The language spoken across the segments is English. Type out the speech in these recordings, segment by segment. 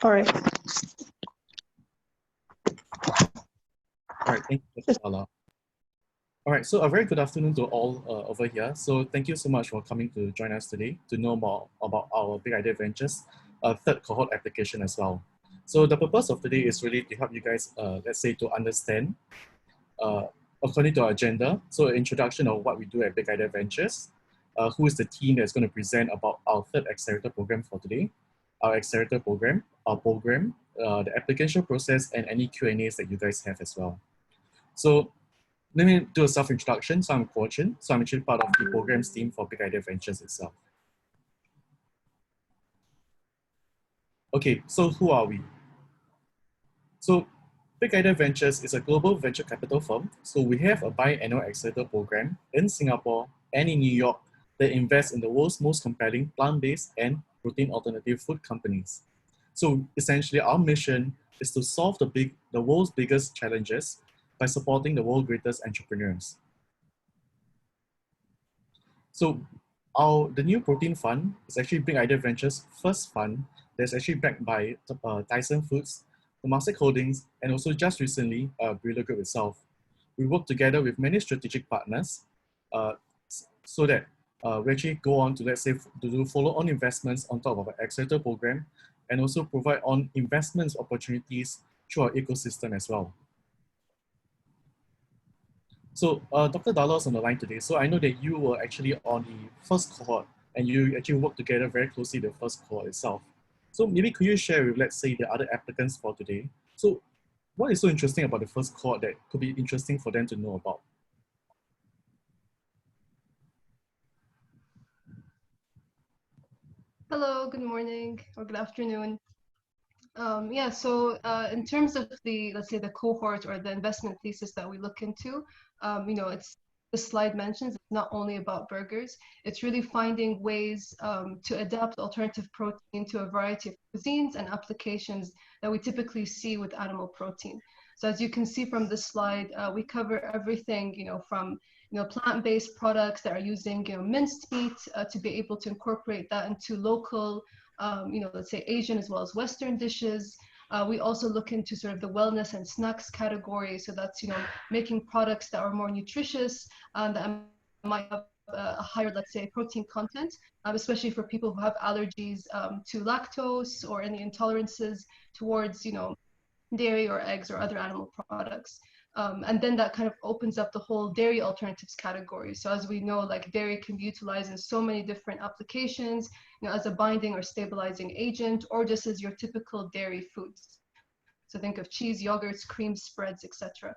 All right. All right, thank you, Dr. Lala. All right, so a very good afternoon to all over here. So thank you so much for coming to join us today to know more about our Big Idea Ventures third cohort application as well. So the purpose of today is really to help you guys, let's say, to understand, according to our agenda, so an introduction of what we do at Big Idea Ventures, who is the team that's going to present about our third accelerator program for today, our accelerator program, the application process, and any Q&As that you guys have as well. So let me do a self-introduction. So I'm Kuo Chen. So I'm actually part of the programs team for Big Idea Ventures itself. Okay, so who are we? So Big Idea Ventures is a global venture capital firm. So we have a biannual accelerator program in Singapore and in New York that invests in the world's most compelling plant-based and protein alternative food companies. So essentially our mission is to solve the world's biggest challenges by supporting the world's greatest entrepreneurs. So the new protein fund is actually Big Idea Ventures' first fund that's actually backed by Tyson Foods, Temasek Holdings, and also just recently, Brillo Group itself. We work together with many strategic partners so that we actually go on to, let's say, to do follow-on investments on top of our accelerator program and also provide on investments opportunities through our ecosystem as well. So Dr. Dala is on the line today. So I know that you were actually on the first cohort and you actually worked together very closely with the first cohort itself. So maybe could you share with, let's say, the other applicants for today? So what is so interesting about the first cohort that could be interesting for them to know about? Hello, good morning or good afternoon. Yeah, so in terms of the, let's say, the cohort or the investment thesis that we look into, it's the slide mentions it's not only about burgers. It's really finding ways to adapt alternative protein to a variety of cuisines and applications that we typically see with animal protein. So as you can see from this slide, we cover everything, from plant-based products that are using minced meat to be able to incorporate that into local let's say Asian as well as Western dishes. We also look into sort of the wellness and snacks category. So that's, making products that are more nutritious and that might have a higher, let's say, protein content, especially for people who have allergies to lactose or any intolerances towards, dairy or eggs or other animal products. And then that kind of opens up the whole dairy alternatives category. So as we know, like dairy can be utilized in so many different applications, as a binding or stabilizing agent, or just as your typical dairy foods. So think of cheese, yogurts, creams, spreads, etc.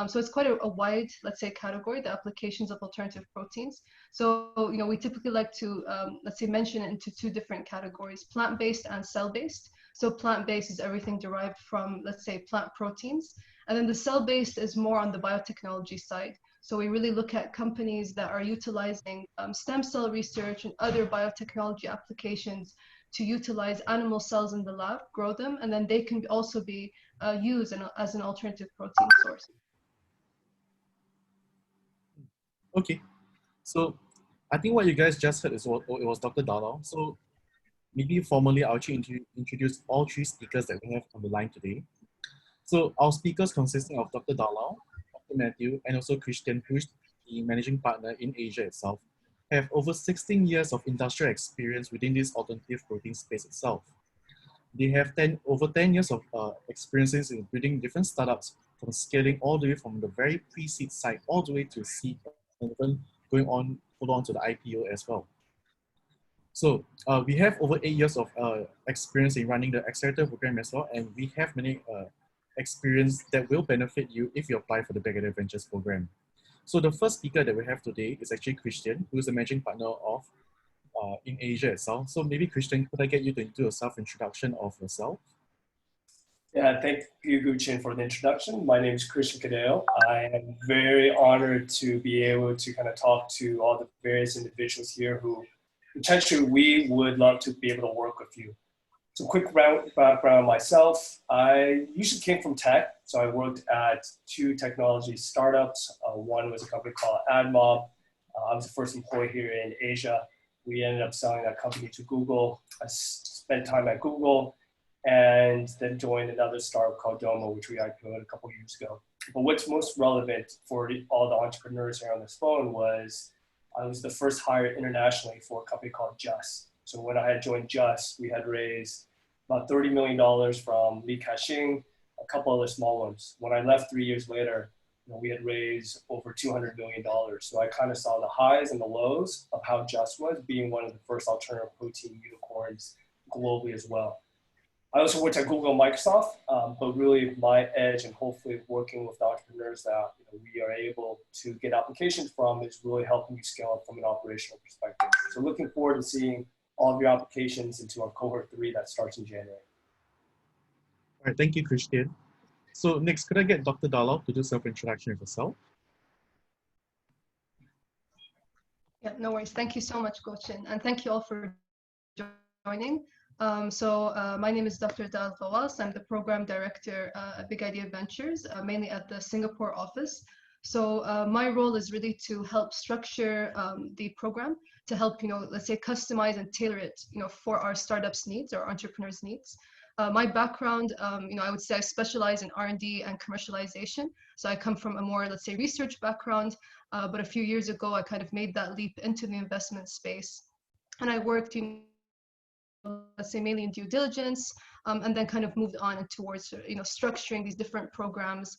So it's quite a wide, let's say, category, the applications of alternative proteins. So, we typically like to, let's say, mention it into two different categories, plant-based and cell-based. So plant-based is everything derived from, let's say, plant proteins. And then the cell-based is more on the biotechnology side. So we really look at companies that are utilizing stem cell research and other biotechnology applications to utilize animal cells in the lab, grow them, and then they can also be used as an alternative protein source. Okay, so I think what you guys just heard is what it was Dr. Dala. So maybe formally I'll actually introduce all three speakers that we have on the line today. So our speakers consisting of Dr. Dala, Dr. Matthew, and also Christian, who is the managing partner in Asia itself, have over 16 years of industrial experience within this alternative protein space itself. They have over 10 years of experiences in building different startups, from scaling all the way from the very pre-seed side all the way to seed, and even hold on to the IPO as well. So we have over 8 years of experience in running the accelerator program as well, and we have many experience that will benefit you if you apply for the Big Idea Ventures program. So the first speaker that we have today is actually Christian, who is the managing partner of in Asia itself. So maybe Christian, could I get you to do a self-introduction of yourself? Yeah, thank you, Guchin, for the introduction. My name is Christian Cadeo. I am very honored to be able to kind of talk to all the various individuals here who potentially we would love to be able to work with you. So quick background on myself. I usually came from tech. So I worked at two technology startups. One was a company called AdMob. I was the first employee here in Asia. We ended up selling that company to Google. I spent time at Google. and then joined another startup called Domo, which we IPO'd a couple years ago. But what's most relevant for all the entrepreneurs here on this phone was I was the first hire internationally for a company called Just. So when I had joined Just, we had raised about $30 million from Li Ka-shing, a couple other small ones. When I left 3 years later, we had raised over $200 million. So I kind of saw the highs and the lows of how Just was, being one of the first alternative protein unicorns globally as well. I also worked at Google and Microsoft, but really my edge and hopefully working with entrepreneurs that we are able to get applications from is really helping you scale up from an operational perspective. So looking forward to seeing all of your applications into our cohort 3 that starts in January. All right, thank you, Christian. So next, could I get Dr. Darlow to do self-introduction of herself? Yeah, no worries. Thank you so much, Gochin, and thank you all for joining. My name is Dr. Dal Fawaz. I'm the program director at Big Idea Ventures, mainly at the Singapore office. So my role is really to help structure the program to help, let's say customize and tailor it, for our startups' needs or entrepreneurs' needs. My background, I would say I specialize in R&D and commercialization. So I come from a more, let's say, research background, but a few years ago, I kind of made that leap into the investment space. And I worked, let's say mainly in due diligence, and then kind of moved on towards, structuring these different programs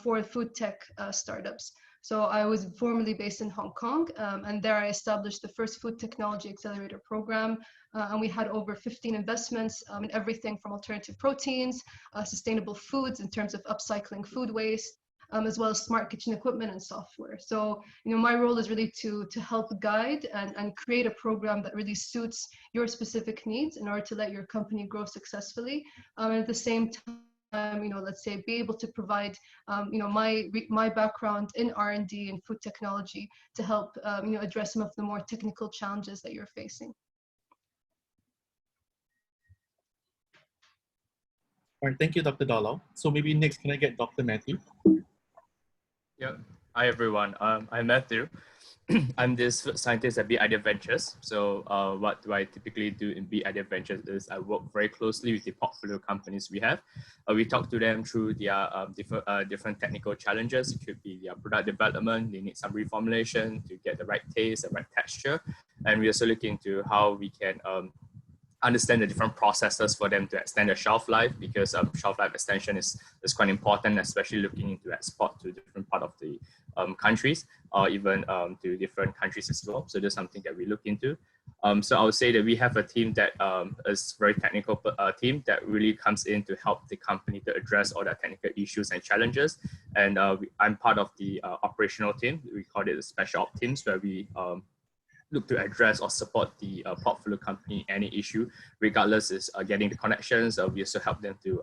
for food tech startups. So I was formerly based in Hong Kong, and there I established the first food technology accelerator program. And we had over 15 investments in everything from alternative proteins, sustainable foods in terms of upcycling food waste, as well as smart kitchen equipment and software. So, my role is really to help guide and create a program that really suits your specific needs in order to let your company grow successfully. And at the same time, let's say be able to provide, my background in R&D and food technology to help, address some of the more technical challenges that you're facing. All right, thank you, Dr. Darlow. So maybe next, can I get Dr. Matthew? Yeah. Hi, everyone. I'm Matthew. I'm this scientist at Big Idea Ventures. So what do I typically do in Big Idea Ventures is I work very closely with the portfolio companies we have. We talk to them through their different technical challenges. It could be their product development. They need some reformulation to get the right taste, the right texture. And we also look into how we can understand the different processes for them to extend their shelf life, because shelf life extension is quite important, especially looking into export to different part of the countries, or even to different countries as well. So there's something that we look into. So I would say that we have a team that is very technical team that really comes in to help the company to address all the technical issues and challenges. And I'm part of the operational team. We call it the special op teams, where we look to address or support the portfolio company any issue, regardless is getting the connections. We also help them to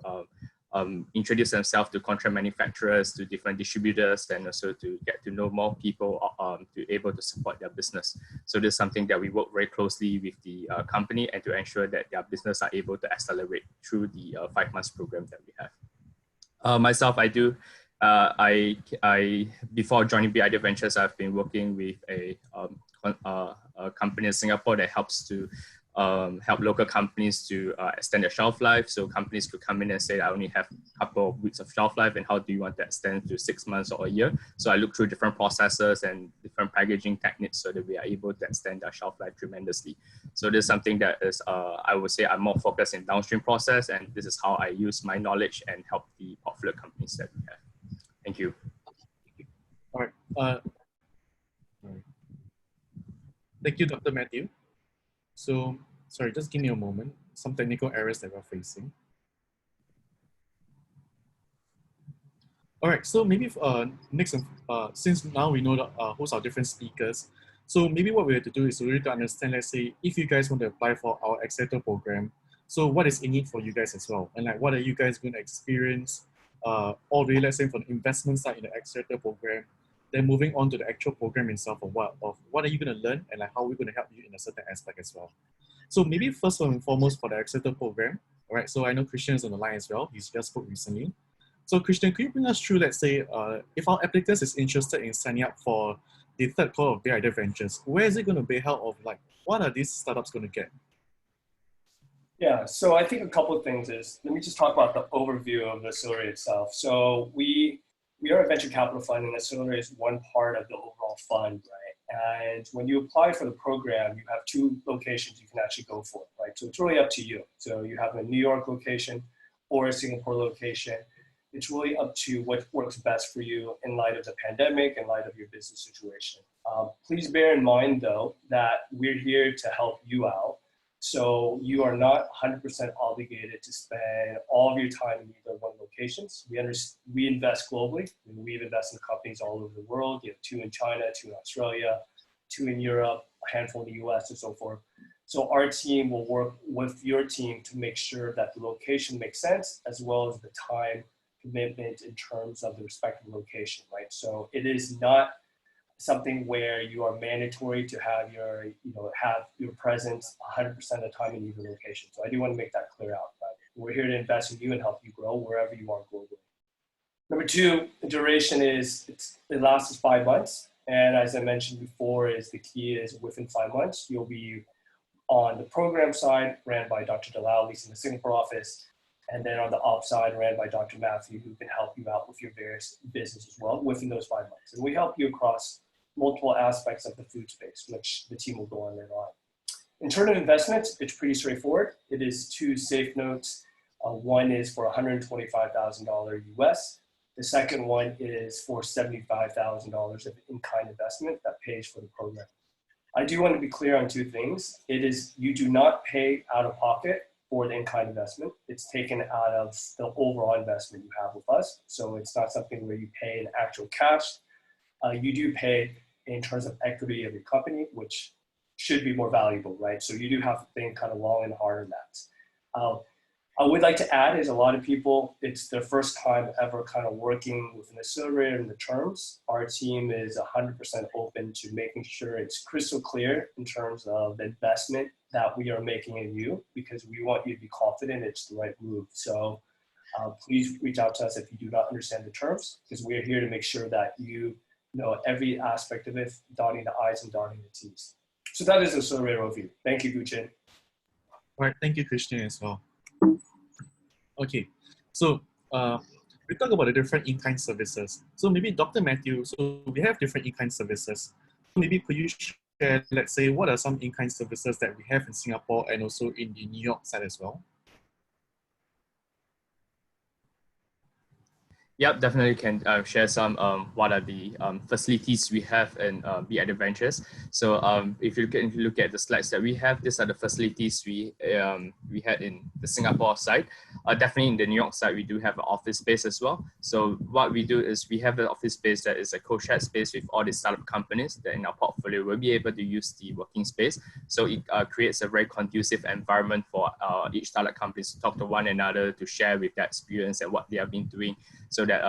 introduce themselves to contract manufacturers, to different distributors, and also to get to know more people to able to support their business. So this is something that we work very closely with the company, and to ensure that their business are able to accelerate through the 5 months program that we have. Myself, I do. I before joining Big Idea Ventures, I've been working with a company in Singapore that helps to help local companies to extend their shelf life. So companies could come in and say, I only have a couple of weeks of shelf life, and how do you want to extend to 6 months or a year? So I look through different processes and different packaging techniques so that we are able to extend our shelf life tremendously. So this is something that is, I would say I'm more focused in downstream process, and this is how I use my knowledge and help the portfolio companies that we have. Thank you. All right. Thank you, Dr. Matthew. So, sorry, just give me a moment. Some technical errors that we're facing. All right, so maybe next, since now we know who's our different speakers, so maybe what we have to do is really to understand, let's say, if you guys want to apply for our Accelerator program, so what is in it for you guys as well? And like, what are you guys going to experience? All the way, let's say, from the investment side in the Accelerator program, then moving on to the actual program itself, of what are you going to learn, and like how we're going to help you in a certain aspect as well. So maybe first and foremost for the Accelerator program, all right, so I know Christian is on the line as well. He's just spoke recently. So Christian, could you bring us through, let's say, if our applicants is interested in signing up for the third call of Big Idea Ventures, where is it going to be held of? Like, what are these startups going to get? Yeah, so I think a couple of things is, let me just talk about the overview of the Accelerator itself. So we are a venture capital fund, and Accelerator is one part of the overall fund, right? And when you apply for the program, you have two locations you can actually go for, right? So it's really up to you. So you have a New York location or a Singapore location. It's really up to what works best for you in light of the pandemic, in light of your business situation. Please bear in mind, though, that we're here to help you out. So you are not 100% obligated to spend all of your time in either one locations. We invest globally. We've invested in companies all over the world. You have 2 in China, 2 in Australia, 2 in Europe, a handful in the US, and so forth. So our team will work with your team to make sure that the location makes sense, as well as the time commitment in terms of the respective location, right? So it is not something where you are mandatory to have your presence 100% of the time in either location. So I do want to make that clear out. But we're here to invest in you and help you grow wherever you are globally. Number two, the duration it lasts 5 months. And as I mentioned before, the key is within 5 months, you'll be on the program side, ran by Dr. Dalal, leasing the Singapore office, and then on the ops side, ran by Dr. Matthew, who can help you out with your various business as well within those 5 months. And we help you across multiple aspects of the food space, which the team will go on later on. In terms of investments, it's pretty straightforward. It is 2 safe notes. One is for $125,000 US. The second one is for $75,000 of in-kind investment that pays for the program. I do want to be clear on 2 things. You do not pay out of pocket for the in-kind investment. It's taken out of the overall investment you have with us. So it's not something where you pay in actual cash. You do pay in terms of equity of your company, which should be more valuable, right? So you do have to think kind of long and hard on that. I would like to add is a lot of people, it's their first time ever kind of working with an accelerator in the terms. Our team is 100% open to making sure it's crystal clear in terms of the investment that we are making in you, because we want you to be confident it's the right move. So please reach out to us if you do not understand the terms, because we are here to make sure that you know every aspect of it, dotting the I's and dotting the T's. So that is the Accelerator Overview. Thank you, Guchin. All right, thank you, Christian, as well. Okay, so we talk about the different in-kind services. So maybe Dr. Matthew, so we have different in-kind services. Maybe could you share, let's say, what are some in-kind services that we have in Singapore and also in the New York side as well? Yep, definitely can share some what are the facilities we have in Be Adventures. So if you look at the slides that we have, these are the facilities we had in the Singapore side. Definitely in the New York side, we do have an office space as well. So what we do is we have an office space that is a co-shared space with all the startup companies that in our portfolio will be able to use the working space. So it creates a very conducive environment for each startup companies to talk to one another, to share with their experience and what they have been doing, so that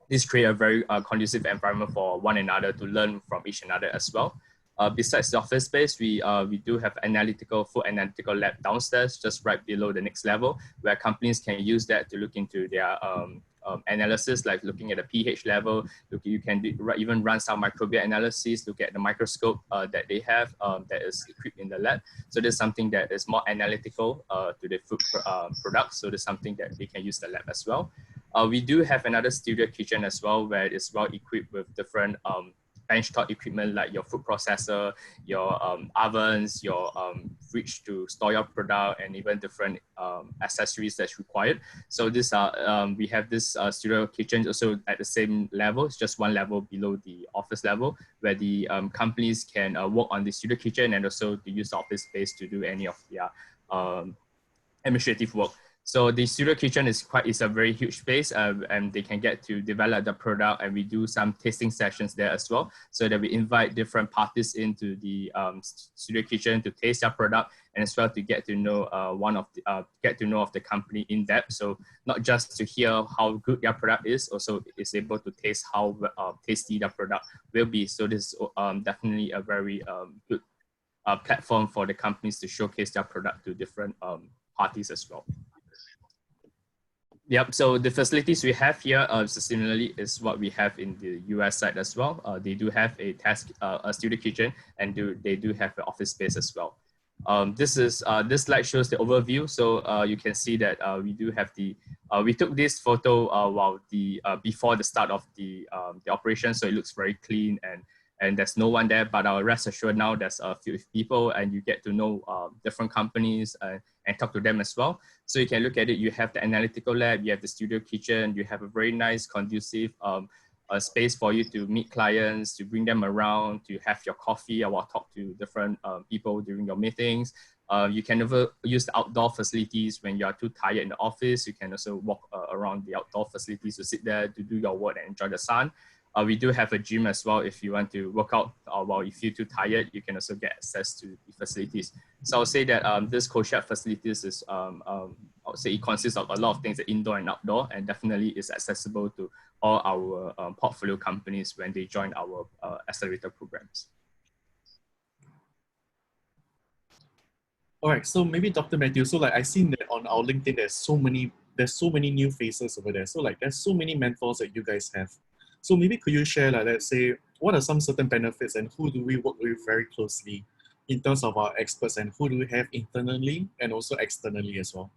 this create a very conducive environment for one another to learn from each another as well. Besides the office space, we do have food analytical lab downstairs, just right below the next level, where companies can use that to look into their analysis, like looking at the pH level. You can even run some microbial analysis, look at the microscope that they have that is equipped in the lab. So there's something that is more analytical to the food products. So there's something that they can use the lab as well. We do have another studio kitchen as well, where it is well equipped with different benchtop equipment like your food processor, your ovens, your fridge to store your product, and even different accessories that's required. So this we have this studio kitchen also at the same level. It's just one level below the office level, where the companies can work on the studio kitchen and also to use the office space to do any of their administrative work. So the studio kitchen is a very huge space, and they can get to develop the product, and we do some tasting sessions there as well, so that we invite different parties into the studio kitchen to taste their product, and as well to get to know of the company in depth. So not just to hear how good their product is, also is able to taste how tasty the product will be. So this is definitely a very good platform for the companies to showcase their product to different parties as well. Yep, so the facilities we have here similarly is what we have in the US side as well. They do have a studio kitchen, and they do have an office space as well. This slide shows the overview. So you can see that we do have we took this photo while before the start of the operation, so it looks very clean and there's no one there. But rest assured, now there's a few people and you get to know different companies and talk to them as well. So you can look at it. You have the analytical lab, you have the studio kitchen, you have a very nice conducive a space for you to meet clients, to bring them around, to have your coffee or talk to different people during your meetings. You can never use the outdoor facilities when you are too tired in the office. You can also walk around the outdoor facilities to sit there to do your work and enjoy the sun. We do have a gym as well. If you want to work out while you feel too tired, you can also get access to the facilities. So I'll say that this co-shared facilities is, I would say it consists of a lot of things, indoor and outdoor, and definitely is accessible to all our portfolio companies when they join our accelerator programs. All right, so maybe Dr. Matthew, so like I seen that on our LinkedIn, there's so many new faces over there. So like there's so many mentors that you guys have. So maybe could you share, like, let's say, what are some certain benefits and who do we work with very closely in terms of our experts, and who do we have internally and also externally as well?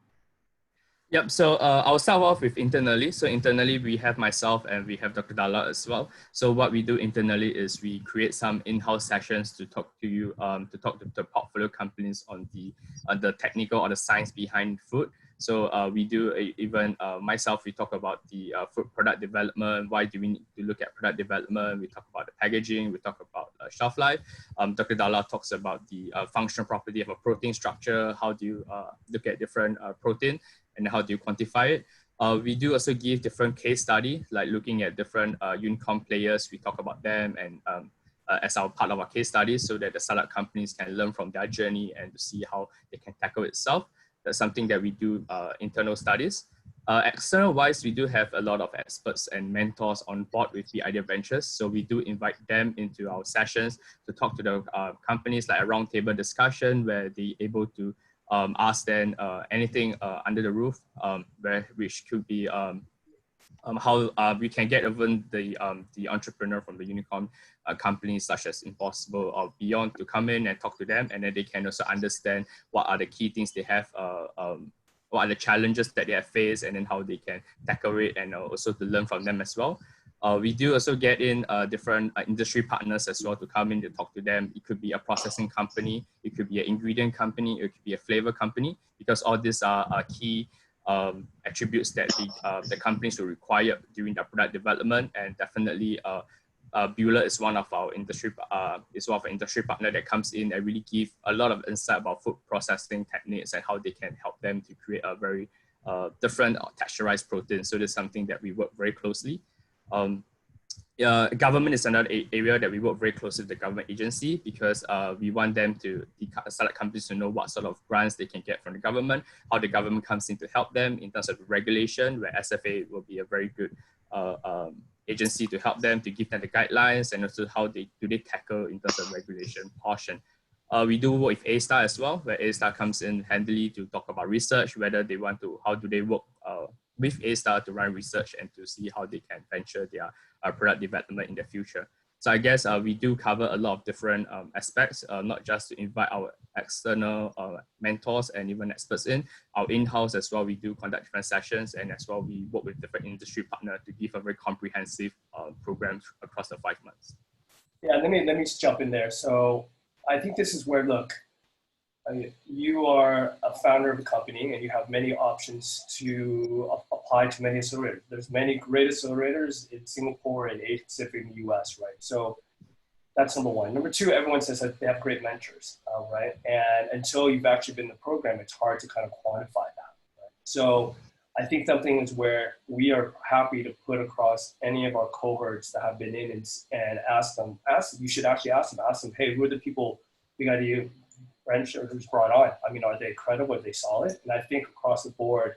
Yep, so I'll start off with internally. So internally, we have myself and we have Dr. Dalla as well. So what we do internally is we create some in-house sessions to talk to you, to talk to the portfolio companies on the technical or the science behind food. So we do even myself, we talk about the food product development. Why do we need to look at product development? We talk about the packaging. We talk about shelf life. Dr. Dalla talks about the functional property of a protein structure. How do you look at different protein and how do you quantify it? We do also give different case study, like looking at different unicorn players. We talk about them and as our part of our case studies, so that the startup companies can learn from their journey and to see how they can tackle itself. That's something that we do internal studies. External wise, we do have a lot of experts and mentors on board with the Idea Ventures. So we do invite them into our sessions to talk to the companies, like a roundtable discussion where they're able to ask them anything under the roof, which could be how we can get even the entrepreneur from the unicorn companies such as Impossible or Beyond to come in and talk to them, and then they can also understand what are the key things they have, what are the challenges that they have faced, and then how they can tackle it, and also to learn from them as well. We do also get in different industry partners as well to come in to talk to them. It could be a processing company, it could be an ingredient company, it could be a flavor company, because all these are key attributes that the companies will require during their product development. And definitely Bueller is one of our industry partner that comes in and really give a lot of insight about food processing techniques and how they can help them to create a very different texturized protein. So that's something that we work very closely. Government is another area that we work very closely with the government agency, because we want them the startup companies to know what sort of grants they can get from the government, how the government comes in to help them in terms of regulation, where SFA will be a very good agency to help them, to give them the guidelines, and also how they tackle in terms of regulation portion. We do work with A-Star as well, where A-Star comes in handily to talk about research, whether they want to, how do they work with A-Star to run research and to see how they can venture their product development in the future. So I guess we do cover a lot of different aspects, not just to invite our external mentors and even experts in, our in-house as well. We do conduct different sessions, and as well we work with different industry partners to give a very comprehensive program across the 5 months. Yeah, let me just jump in there. So I think this is where, look, you are a founder of a company and you have many options to apply to many accelerators. There's many great accelerators in Singapore and Asia Pacific in the US, right? So that's number one. Number two, everyone says that they have great mentors, right? And until you've actually been in the program, it's hard to kind of quantify that, right? So I think something is where we are happy to put across any of our cohorts that have been in and ask them, you should actually ask them, hey, who are the people we got to who's brought on? I mean, are they credible? Are they solid? And I think across the board,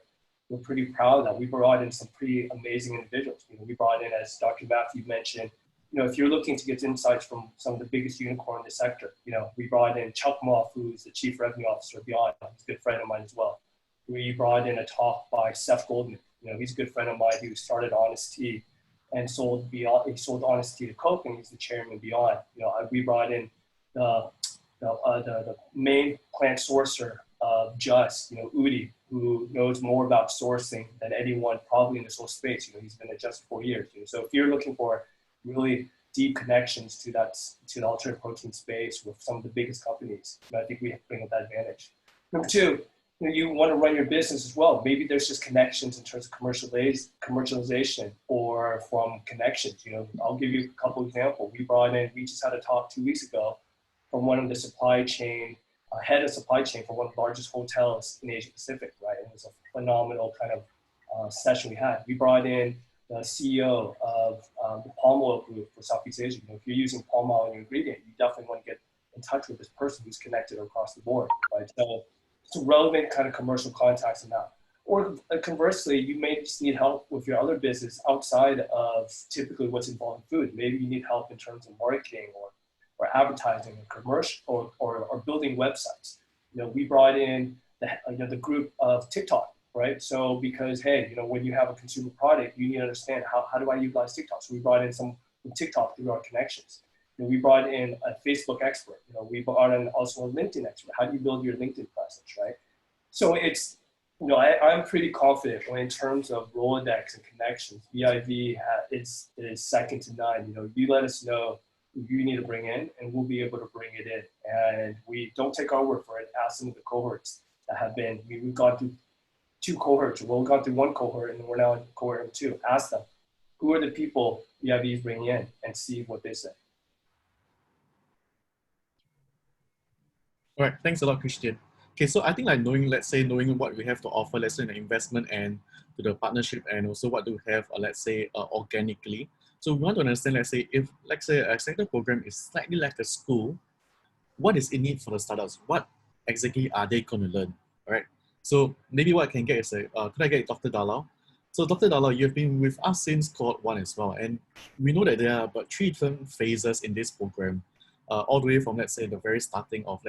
we're pretty proud that we brought in some pretty amazing individuals. You know, we brought in, as Dr. Matthew mentioned, you know, if you're looking to get insights from some of the biggest unicorn in the sector, you know, we brought in Chuck Moff, who's the Chief Revenue Officer of Beyond. He's a good friend of mine as well. We brought in a talk by Seth Goldman. You know, he's a good friend of mine who started Honest Tea and sold Beyond. He sold Honest Tea to Coke, and he's the chairman of Beyond. You know, we brought in the main plant sourcer of Just, Udi, who knows more about sourcing than anyone probably in this whole space. He's been at Just 4 years. So if you're looking for really deep connections to the alternative protein space with some of the biggest companies, I think we bring up that advantage. Number two, you want to run your business as well. Maybe there's just connections in terms of commercialization or from connections. I'll give you a couple examples. We just had a talk 2 weeks ago from one of the supply chain, head of supply chain for one of the largest hotels in Asia Pacific, right? It was a phenomenal kind of session we had. We brought in the CEO of the palm oil group for Southeast Asia. If you're using palm oil in your ingredient, you definitely want to get in touch with this person who's connected across the board, right? So it's a relevant kind of commercial contacts in that. Or conversely, you may just need help with your other business outside of typically what's involved in food. Maybe you need help in terms of marketing or advertising or commercial or building websites. We brought in the group of TikTok, right? So because, hey, when you have a consumer product, you need to understand how do I utilize TikTok? So we brought in some from TikTok through our connections. We brought in a Facebook expert. We brought in also a LinkedIn expert. How do you build your LinkedIn presence, right? So it's, I'm pretty confident in terms of Rolodex and connections. VIV is second to none. You let us know who you need to bring in, and we'll be able to bring it in. And we don't take our word for it. Ask some of the cohorts that have been. We've gone through 2 cohorts. Well, we've gone through 1 cohort, and we're now in cohort 2. Ask them, who are the people VIV is bringing in, and see what they say. All right, thanks a lot, Christian. Okay, so I think like knowing what we have to offer, let's say in the investment and to the partnership, and also what do we have, organically. So we want to understand, if an accelerator program is slightly like a school, what is in it for the startups? What exactly are they going to learn? All right. So maybe what I can get is, could I get Dr. Dalal? So Dr. Dalal, you've been with us since cohort 1 as well, and we know that there are about 3 different phases in this program. All the way from, the very starting of,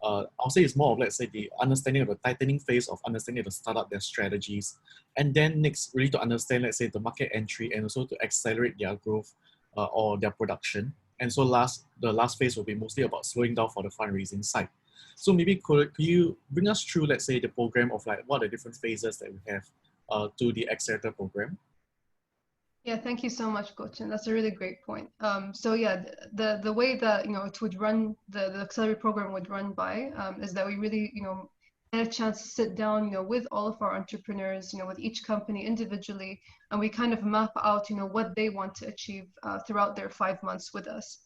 I'll say it's more of, the understanding of the tightening phase of understanding the startup, their strategies. And then next, really to understand, the market entry and also to accelerate their growth or their production. And so the last phase will be mostly about slowing down for the fundraising side. So maybe could you bring us through, the program of what are the different phases that we have to the Accelerator program? Yeah, thank you so much, Coach. And that's a really great point. So yeah, the way that it would run, the Accelerator program would run by is that we really get a chance to sit down with all of our entrepreneurs, with each company individually, and we kind of map out what they want to achieve throughout their 5 months with us.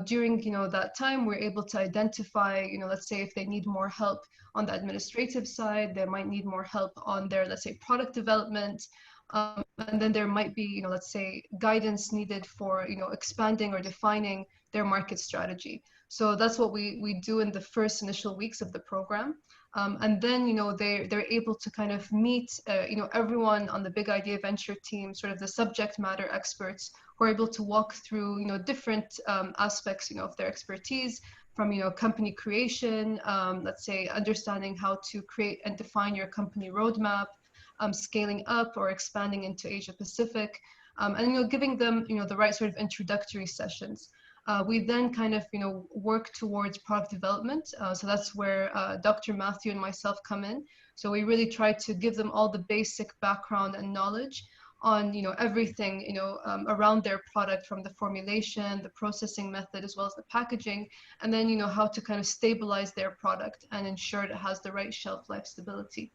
During that time, we're able to identify let's say if they need more help on the administrative side, they might need more help on their, let's say, product development. And then there might be, let's say, guidance needed for, expanding or defining their market strategy. So that's what we do in the first initial weeks of the program. And then, they're able to kind of meet, everyone on the Big Idea Venture team, sort of the subject matter experts who are able to walk through, different aspects, of their expertise from, company creation, let's say, understanding how to create and define your company roadmap, scaling up or expanding into Asia Pacific, and giving them the right sort of introductory sessions. We then kind of work towards product development. So that's where Dr. Matthew and myself come in. So we really try to give them all the basic background and knowledge on everything around their product, from the formulation, the processing method, as well as the packaging, and then how to kind of stabilize their product and ensure it has the right shelf life stability.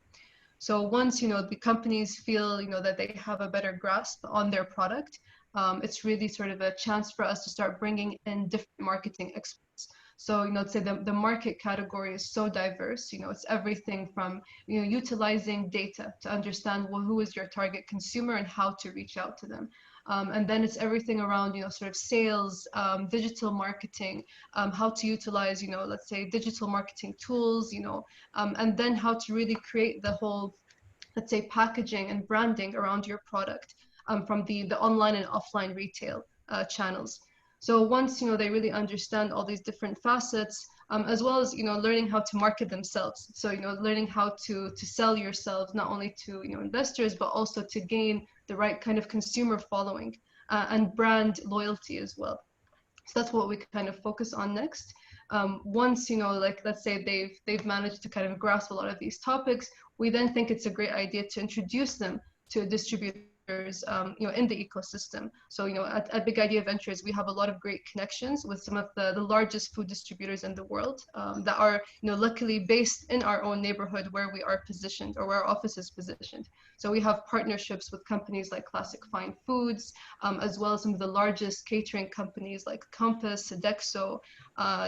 So once the companies feel that they have a better grasp on their product, it's really sort of a chance for us to start bringing in different marketing experts. So let's say the market category is so diverse. It's everything from utilizing data to understand who is your target consumer and how to reach out to them. And then it's everything around, sort of sales, digital marketing, how to utilize, let's say, digital marketing tools, and then how to really create the whole, let's say, packaging and branding around your product from the online and offline retail channels. So once, they really understand all these different facets, as well as, learning how to market themselves. So, learning how to sell yourselves, not only to, investors, but also to gain the right kind of consumer following and brand loyalty as well. So that's what we kind of focus on next. Once, like let's say they've managed to kind of grasp a lot of these topics, we then think it's a great idea to introduce them to distributors, in the ecosystem. So, at Big Idea Ventures, we have a lot of great connections with some of the largest food distributors in the world, that are, luckily based in our own neighborhood where we are positioned, or where our office is positioned. So we have partnerships with companies like Classic Fine Foods, as well as some of the largest catering companies like Compass, Sodexo,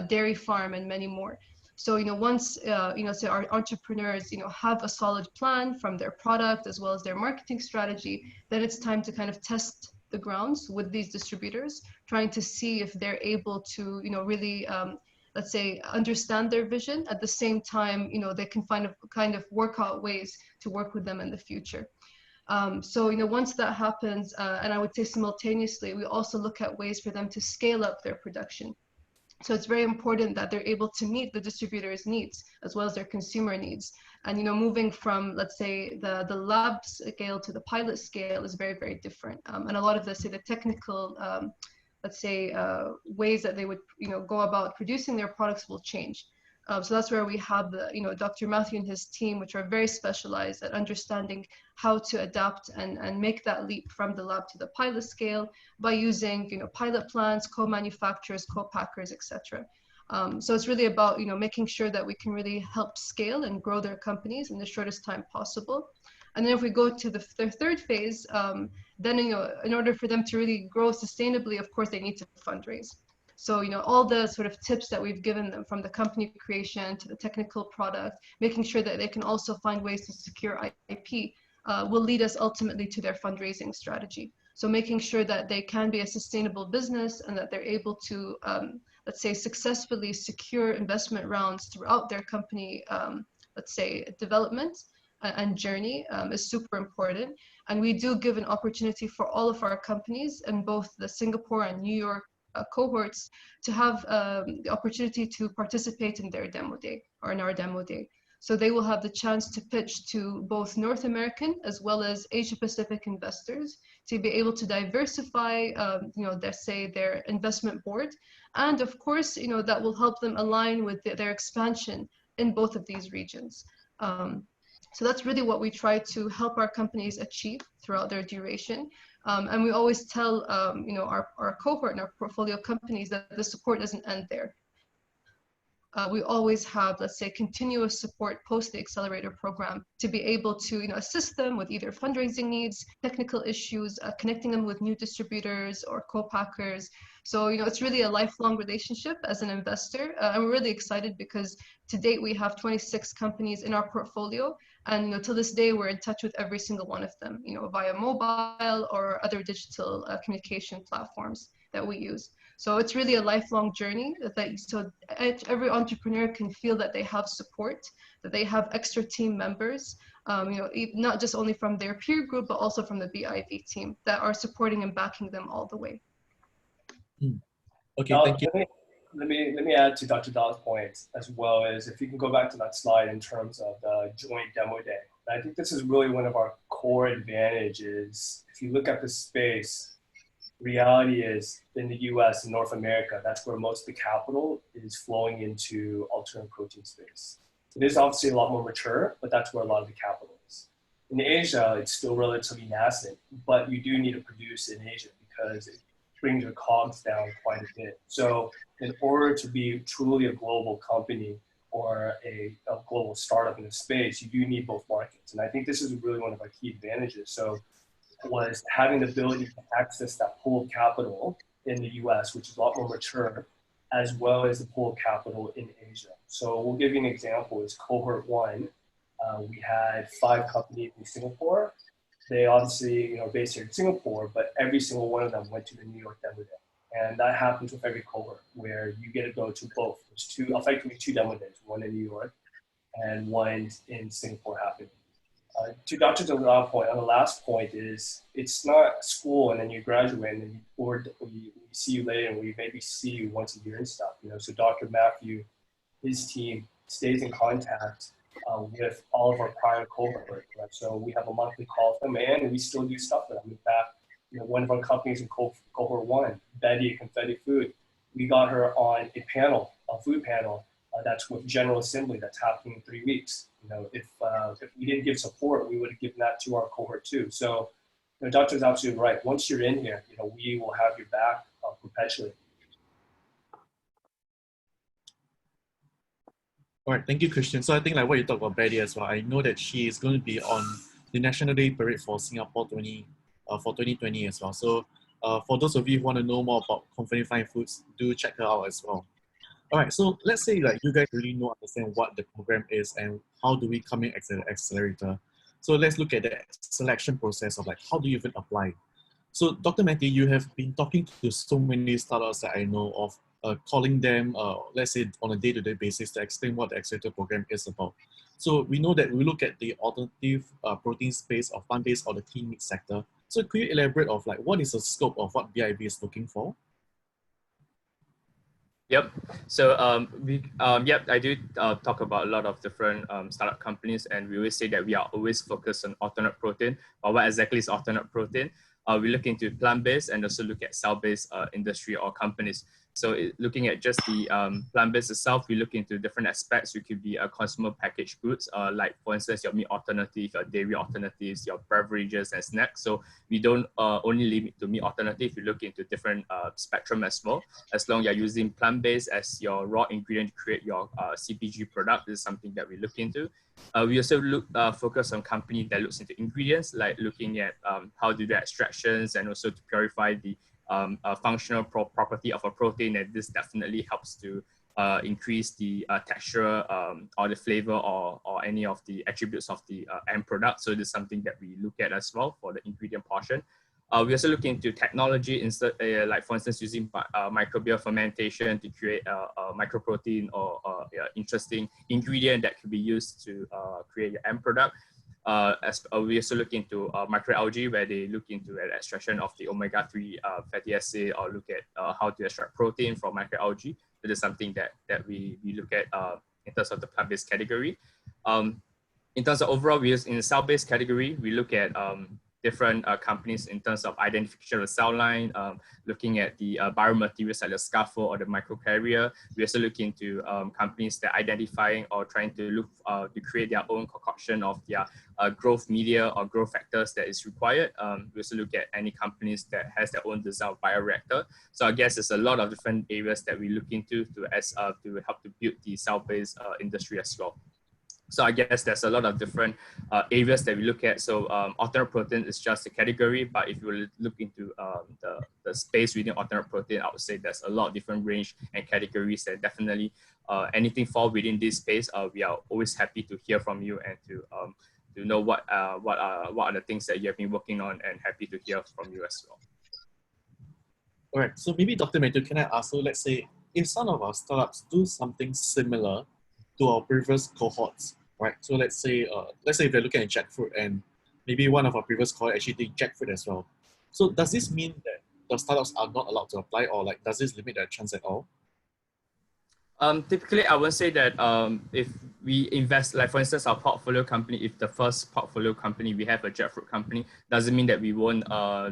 Dairy Farm, and many more. So, once, say our entrepreneurs, have a solid plan from their product as well as their marketing strategy, then it's time to kind of test the grounds with these distributors, trying to see if they're able to, really, let's say, understand their vision. At the same time, they can kind of work out ways to work with them in the future. So, once that happens, and I would say simultaneously, we also look at ways for them to scale up their production. So it's very important that they're able to meet the distributor's needs as well as their consumer needs. And, moving from, let's say, the lab scale to the pilot scale is very, very different. And a lot of the technical, let's say, ways that they would, go about producing their products will change. So that's where we have Dr. Matthew and his team, which are very specialized at understanding how to adapt and make that leap from the lab to the pilot scale by using, pilot plants, co-manufacturers, co-packers, etc. So it's really about, making sure that we can really help scale and grow their companies in the shortest time possible. And then if we go to the third phase, then, in order for them to really grow sustainably, of course, they need to fundraise. So, all the sort of tips that we've given them, from the company creation to the technical product, making sure that they can also find ways to secure IP, will lead us ultimately to their fundraising strategy. So making sure that they can be a sustainable business and that they're able to, let's say, successfully secure investment rounds throughout their company, let's say, development and journey, is super important. And we do give an opportunity for all of our companies in both the Singapore and New York cohorts to have the opportunity to participate in their demo day, or in our demo day. So they will have the chance to pitch to both North American as well as Asia Pacific investors to be able to diversify, let's say, their investment board. And of course, that will help them align with their expansion in both of these regions. So that's really what we try to help our companies achieve throughout their duration. And we always tell, our cohort and our portfolio companies that the support doesn't end there. We always have, let's say, continuous support post the Accelerator program to be able to, assist them with either fundraising needs, technical issues, connecting them with new distributors or co-packers. So, it's really a lifelong relationship as an investor. And we're really excited because to date, we have 26 companies in our portfolio. And, to this day, we're in touch with every single one of them, via mobile or other digital communication platforms that we use. So it's really a lifelong journey so every entrepreneur can feel that they have support, that they have extra team members, not just only from their peer group, but also from the BIV team that are supporting and backing them all the way. Okay, thank you. Let me add to Dr. Dah's point, as well as if you can go back to that slide in terms of the joint demo day. And I think this is really one of our core advantages. If you look at the space, reality is in the US and North America, that's where most of the capital is flowing into alternative protein space. It is obviously a lot more mature, but that's where a lot of the capital is. In Asia, it's still relatively nascent, but you do need to produce in Asia because it brings your costs down quite a bit. So in order to be truly a global company or a global startup in the space, you do need both markets. And I think this is really one of our key advantages. So was having the ability to access that pool of capital in the US, which is a lot more mature, as well as the pool of capital in Asia. So we'll give you an example. Is cohort one, we had 5 companies in Singapore. They obviously, based here in Singapore, but every single one of them went to the New York demo day. And that happens with every cohort where you get to go to both. There's effectively two demo days, one in New York and one in Singapore happening. To Dr. Dal's point, on the last point is, it's not school and then you graduate and then we see you later and we maybe see you once a year and stuff. So Dr. Matthew, his team stays in contact with all of our prior cohort. Right? So we have a monthly call with them and we still do stuff with them. In fact, one of our companies in cohort one, Betty at Confetti Food, we got her on a panel food panel that's with General Assembly that's happening in 3 weeks. If we didn't give support, we would have given that to our cohort too. So, Doctor's absolutely right. Once you're in here, we will have your back perpetually. All right, thank you, Christian. So I think like what you talked about Betty as well, I know that she is going to be on the National Day Parade for Singapore for 2020 as well. So for those of you who want to know more about Confident Flying Foods, do check her out as well. All right, so let's say like you guys really understand what the program is and how do we come in as an accelerator. So let's look at the selection process of like how do you even apply. So Dr. Matthew, you have been talking to so many startups that I know of, calling them, let's say on a day-to-day basis to explain what the accelerator program is about. So we know that we look at the alternative protein space of plant-based or the clean meat sector. So could you elaborate of like what is the scope of what BIB is looking for? Yep. So I do talk about a lot of different startup companies, and we always say that we are always focused on alternate protein. Or what exactly is alternate protein? We look into plant-based and also look at cell-based industry or companies. So looking at just the plant-based itself, we look into different aspects. We could be a consumer packaged goods, like for instance, your meat alternative, your dairy alternatives, your beverages and snacks. So we don't only limit to meat alternative. We look into different spectrum as well. As long as you're using plant-based as your raw ingredient to create your CPG product, this is something that we look into. We also focus on company that looks into ingredients, like looking at how to do extractions and also to purify the functional property of a protein, and this definitely helps to increase the texture or the flavor or any of the attributes of the end product. So this is something that we look at as well for the ingredient portion. We also look into technology, like for instance, using microbial fermentation to create a microprotein or interesting ingredient that can be used to create your end product. We also look into microalgae, where they look into an extraction of the omega-3 fatty acid, or look at how to extract protein from microalgae. That is something that we look at in terms of the plant-based category. In terms of overall, in the cell-based category, we look at different companies in terms of identification of the cell line, looking at the biomaterials like the scaffold or the microcarrier. We also look into companies that are identifying or trying to look to create their own concoction of their growth media or growth factors that is required. We also look at any companies that has their own design bioreactor. So I guess there's a lot of different areas that we look into to help to build the cell-based industry as well. So I guess there's a lot of different areas that we look at. So alternate protein is just a category, but if you look into the space within alternate protein, I would say there's a lot of different range and categories that definitely anything fall within this space. We are always happy to hear from you and to know what are the things that you have been working on, and happy to hear from you as well. All right, so maybe Dr. Matthew, can I ask, so let's say if some of our startups do something similar to our previous cohorts, right? So let's say if you're looking at jackfruit and maybe one of our previous cohort actually did jackfruit as well. So does this mean that the startups are not allowed to apply, or like does this limit their chance at all? Typically, I would say that if we invest, like for instance, our portfolio company, if the first portfolio company we have a jackfruit company, doesn't mean that we won't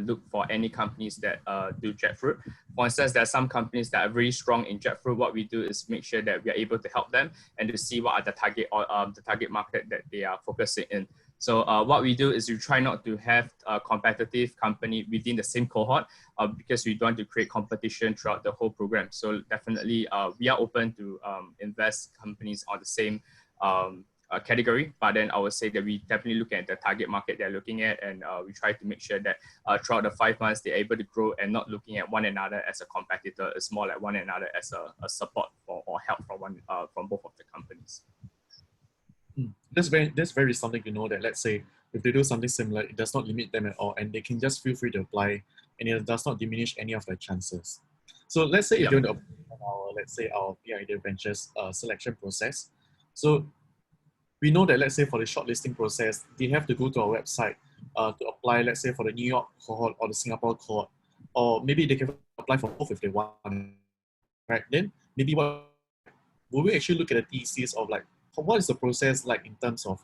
look for any companies that do jackfruit. For instance, there are some companies that are very strong in jackfruit. What we do is make sure that we are able to help them and to see what are the target market that they are focusing in. So what we do is we try not to have a competitive company within the same cohort because we don't want to create competition throughout the whole program. So definitely we are open to invest companies on the same category, but then I would say that we definitely look at the target market they're looking at, and we try to make sure that throughout the 5 months they're able to grow and not looking at one another as a competitor. It's more like one another as a support or help from both of the companies. That's very something to know, that let's say if they do something similar, it does not limit them at all, and they can just feel free to apply, and it does not diminish any of their chances. So let's say if you want to apply our BID Ventures selection process. So we know that let's say for the shortlisting process, they have to go to our website to apply, let's say for the New York cohort or the Singapore cohort, or maybe they can apply for both if they want, right? Then maybe will we actually look at the thesis of like, what is the process like in terms of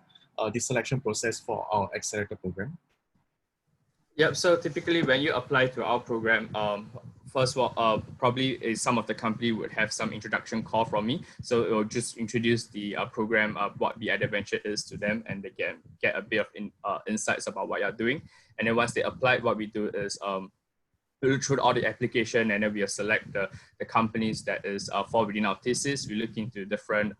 the selection process for our accelerator program? Yep. So typically when you apply to our program, first of all, probably some of the company would have some introduction call from me. So it will just introduce the program of what the adventure is to them, and they can get a bit of insights about what you're doing. And then once they apply, what we do is we look through all the application, and then we select the companies that is fall within our thesis. We look into different,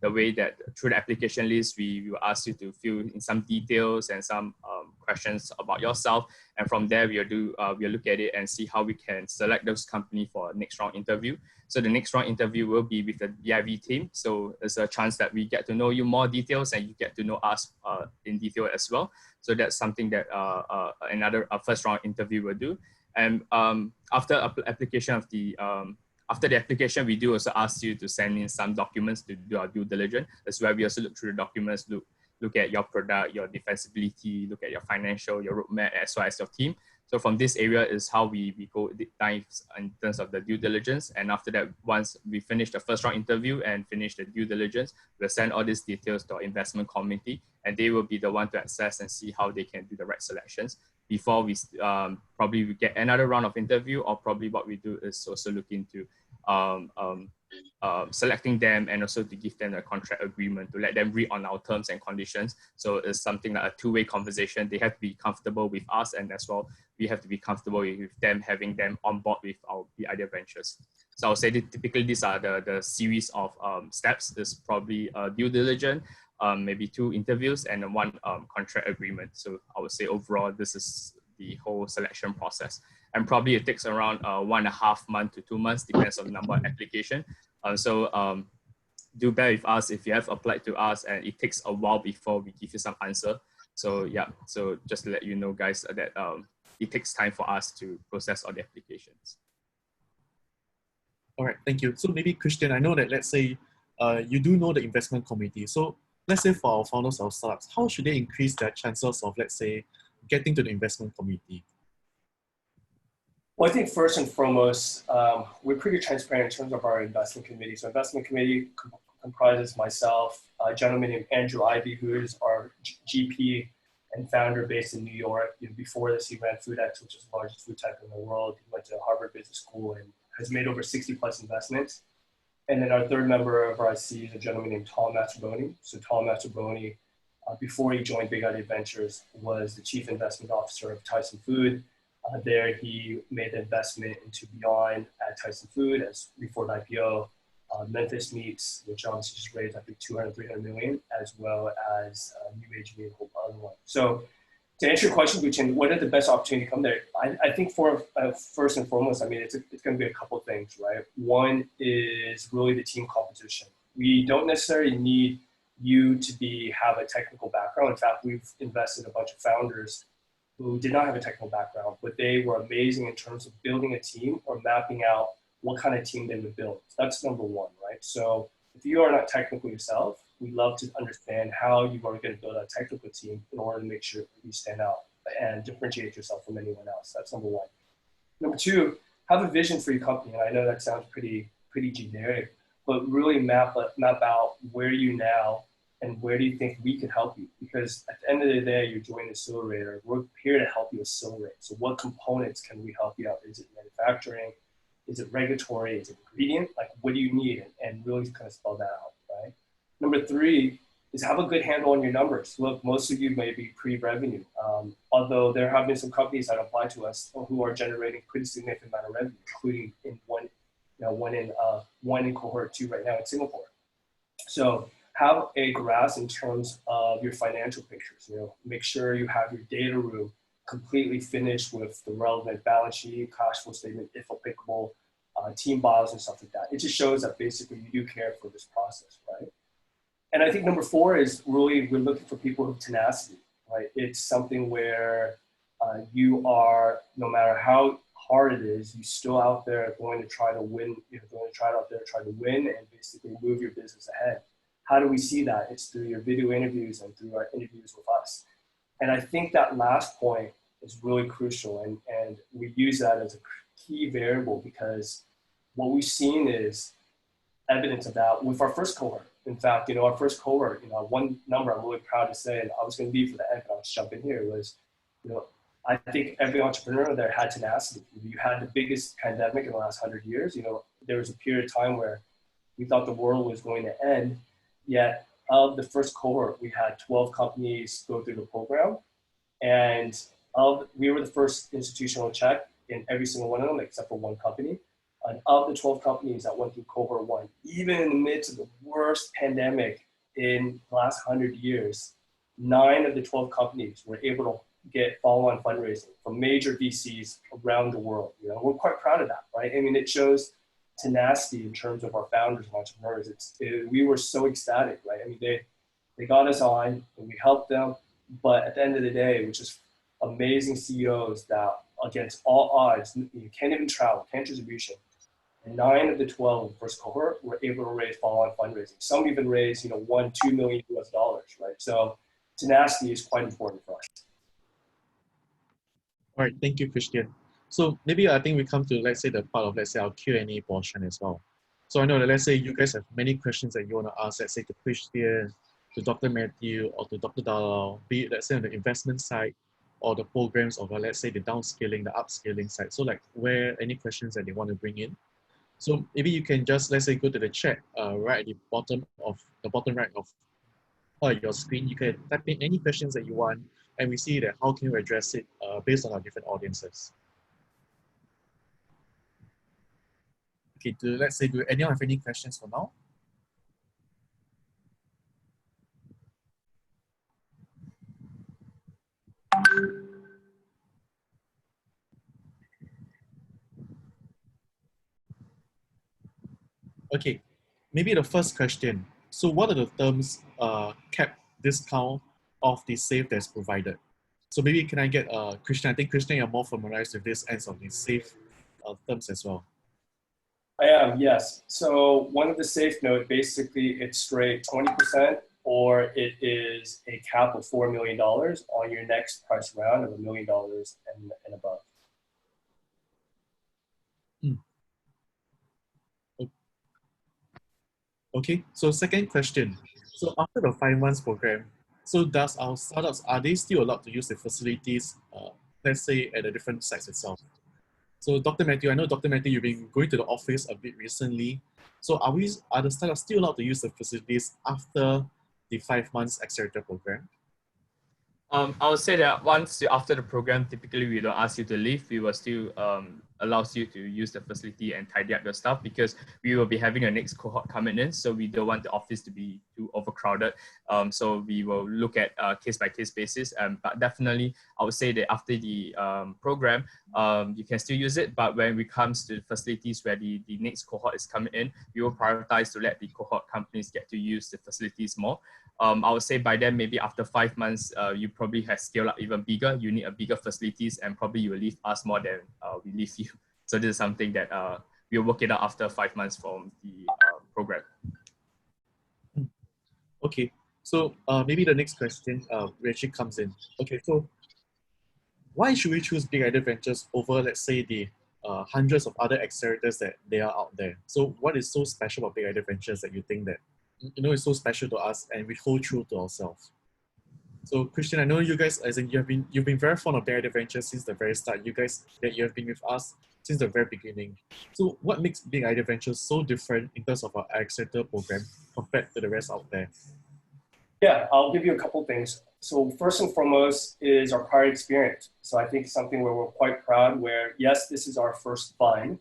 the way that through the application list, we will ask you to fill in some details and some questions about yourself. And from there, we'll look at it and see how we can select those companies for a next round interview. So the next round interview will be with the BIV team. So there's a chance that we get to know you more details, and you get to know us in detail as well. So that's something that another first round interview will do. And after application of after the application, we do also ask you to send in some documents to do our due diligence. That's where we also look through the documents, look at your product, your defensibility, look at your financial, your roadmap, as well as your team. So from this area is how we go dive in terms of the due diligence. And after that, once we finish the first round interview and finish the due diligence, we'll send all these details to our investment committee, and they will be the one to assess and see how they can do the right selections before we probably we get another round of interview, or probably what we do is also look into selecting them, and also to give them a contract agreement to let them read on our terms and conditions. So it's something like a two-way conversation. They have to be comfortable with us, and as well, we have to be comfortable with them, having them on board with our idea ventures. So I would say that typically these are the series of steps. Is probably due diligence, maybe 2 interviews, and 1 contract agreement. So I would say overall, this is the whole selection process. And probably it takes around 1.5 months to 2 months, depends on the number of application. So do bear with us if you have applied to us, and it takes a while before we give you some answer. So yeah, so just to let you know, guys, that it takes time for us to process all the applications. All right, thank you. So maybe Christian, I know that, let's say you do know the investment committee. So let's say for our founders of startups, how should they increase their chances of, let's say, getting to the investment committee? Well, I think first and foremost, we're pretty transparent in terms of our investment committee. So investment committee comprises myself, a gentleman named Andrew Ivy, who is our GP and founder based in New York. Before this, he ran FoodX, which is the largest food tech in the world. He went to Harvard Business School and has made over 60 plus investments. And then our third member of our IC is a gentleman named Tom Mastroboni. So Tom Mastroboni, before he joined Big Idea Ventures, was the chief investment officer of Tyson Food. There he made the investment into Beyond at Tyson Food as before the IPO, Memphis Meats, which obviously just raised, I think, 200, 300 million, as well as New Age Meat, a whole other one. So to answer your question, Guchin, what are the best opportunity to come there? I think for first and foremost, I mean, it's going to be a couple of things, right? One is really the team competition. We don't necessarily need you to have a technical background. In fact, we've invested a bunch of founders who did not have a technical background, but they were amazing in terms of building a team or mapping out what kind of team they would build. That's number one, right? So if you are not technical yourself, we love to understand how you are going to build a technical team in order to make sure you stand out and differentiate yourself from anyone else. That's number one. Number two, have a vision for your company. And I know that sounds pretty generic, but really map out where you now and where do you think we could help you? Because at the end of the day, you're joining Accelerator. We're here to help you accelerate. So what components can we help you out? Is it manufacturing? Is it regulatory? Is it ingredient? Like, what do you need? And really kind of spell that out, right? Number three is have a good handle on your numbers. Look, most of you may be pre-revenue, although there have been some companies that apply to us who are generating pretty significant amount of revenue, including in one in cohort 2 right now in Singapore. So have a grasp in terms of your financial pictures. Make sure you have your data room completely finished with the relevant balance sheet, cash flow statement, if applicable, team bios and stuff like that. It just shows that basically you do care for this process, right? And I think number 4 is really, we're looking for people with tenacity, right? It's something where you are, no matter how hard it is, you still out there going to try to win, try to win and basically move your business ahead. How do we see that? It's through your video interviews and through our interviews with us. And I think that last point is really crucial. And we use that as a key variable because what we've seen is evidence of that with our first cohort. In fact, our first cohort, one number I'm really proud to say, and I was going to leave for the end, but I'll jump in here, was, I think every entrepreneur there had tenacity. You had the biggest pandemic in the last 100 years. There was a period of time where we thought the world was going to end. Yet of the first cohort, we had 12 companies go through the program. And we were the first institutional check in every single one of them, except for one company. And of the 12 companies that went through cohort one, even in the midst of the worst pandemic in the last 100 years, 9 of the 12 companies were able to get follow-on fundraising from major VCs around the world. We're quite proud of that, right? I mean, it shows tenacity in terms of our founders and entrepreneurs. We were so ecstatic, right? I mean, they got us on and we helped them, but at the end of the day, it was just amazing CEOs that against all odds, you can't even travel, can't distribution. And 9 of the 12 in the first cohort were able to raise follow-on fundraising. Some even raised, $1-2 million US dollars, right? So tenacity is quite important for us. All right, thank you, Christian. So maybe I think we come to, let's say, the part of, let's say, our Q&A portion as well. So I know that, let's say, you guys have many questions that you want to ask, let's say, to Christian, to Dr. Matthew, or to Dr. Dalal, be it, let's say, on the investment side, or the programs of, let's say, the downscaling, the upscaling side. So like, where any questions that they want to bring in. So maybe you can just, let's say, go to the chat right at the bottom right of your screen. You can type in any questions that you want, and we see that how can we address it based on our different audiences. Okay, let's say, do anyone have any questions for now? Okay, maybe the first question. So what are the terms cap discount of the SAFE that's provided? So maybe can I get Christian? I think Christian, you're more familiarized with this ends of the SAFE terms as well. I am, yes. So one of the SAFE note, basically it's straight 20%, or it is a cap of $4 million on your next price round of $1 million and above. Okay, so second question. So after the 5 months program, so does our startups, are they still allowed to use the facilities, let's say at the different sites itself? So Dr. Matthew, I know Dr. Matthew, you've been going to the office a bit recently. So are the startups still allowed to use the facilities after the 5 months accelerator program? I would say that once after the program, typically we don't ask you to leave. We will still allows you to use the facility and tidy up your stuff, because we will be having a next cohort coming in. So we don't want the office to be too overcrowded. So we will look at case by case basis. But definitely, I would say that after the program, you can still use it. But when it comes to the facilities where the next cohort is coming in, we will prioritize to let the cohort companies get to use the facilities more. I would say by then, maybe after 5 months, you probably have scaled up even bigger. You need a bigger facilities, and probably you will leave us more than we leave you. So this is something that we'll work it out after 5 months from the program. Okay, so maybe the next question actually comes in. Okay, so why should we choose Big Idea Ventures over, let's say, the hundreds of other accelerators that they are out there? So what is so special about Big Idea Ventures that you think that is so special to us and we hold true to ourselves? So Christian, I know you guys, as in you've been very fond of Big Idea Ventures since the very start. You guys that you have been with us since the very beginning. So what makes Big Idea Ventures so different in terms of our accelerator program compared to the rest out there? Yeah, I'll give you a couple things. So first and foremost is our prior experience. So I think something where we're quite proud, where yes, this is our first fund,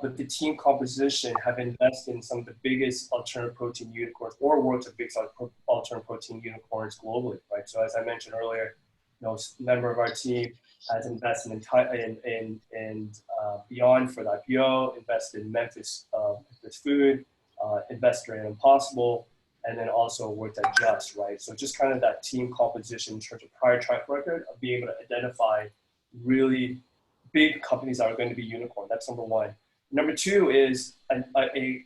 but the team composition have invested in some of the biggest alternative protein unicorns, or world's biggest alternative protein unicorns globally, right? So as I mentioned earlier, a member of our team has invested in Beyond for the IPO, invested in Memphis Food, invested in Impossible, and then also worked at Just, right? So just kind of that team composition in terms of prior track record of being able to identify really big companies that are going to be unicorn. That's number one. Number two is a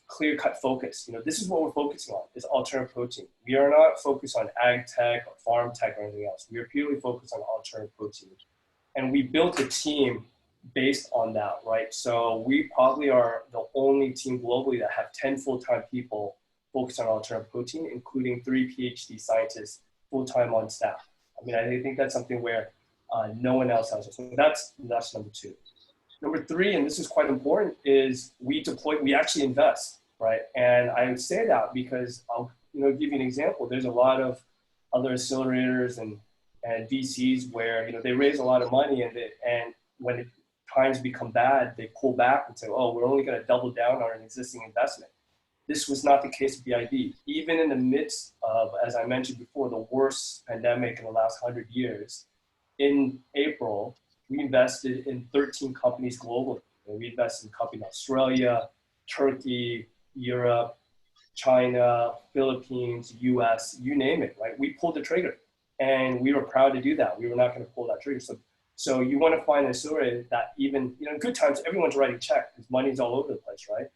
clear-cut focus. This is what we're focusing on, is alternative protein. We are not focused on ag tech or farm tech or anything else. We are purely focused on alternative protein. And we built a team based on that, right? So we probably are the only team globally that have 10 full-time people focused on alternative protein, including 3 PhD scientists full-time on staff. I mean, I think that's something where No one else has it. So that's number two. Number three, and this is quite important, is we actually invest, right? And I would say that because I'll give you an example. There's a lot of other accelerators and VCs where they raise a lot of money and when times become bad, they pull back and say, oh, we're only going to double down on an existing investment. This was not the case with BIV. Even in the midst of, as I mentioned before, the worst pandemic in the last 100 years, in April, we invested in 13 companies globally. We invested in companies in Australia, Turkey, Europe, China, Philippines, US, you name it, right? We pulled the trigger and we were proud to do that. We were not going to pull that trigger. So you want to find an accelerator that even, in good times, everyone's writing check because money's all over the place, right?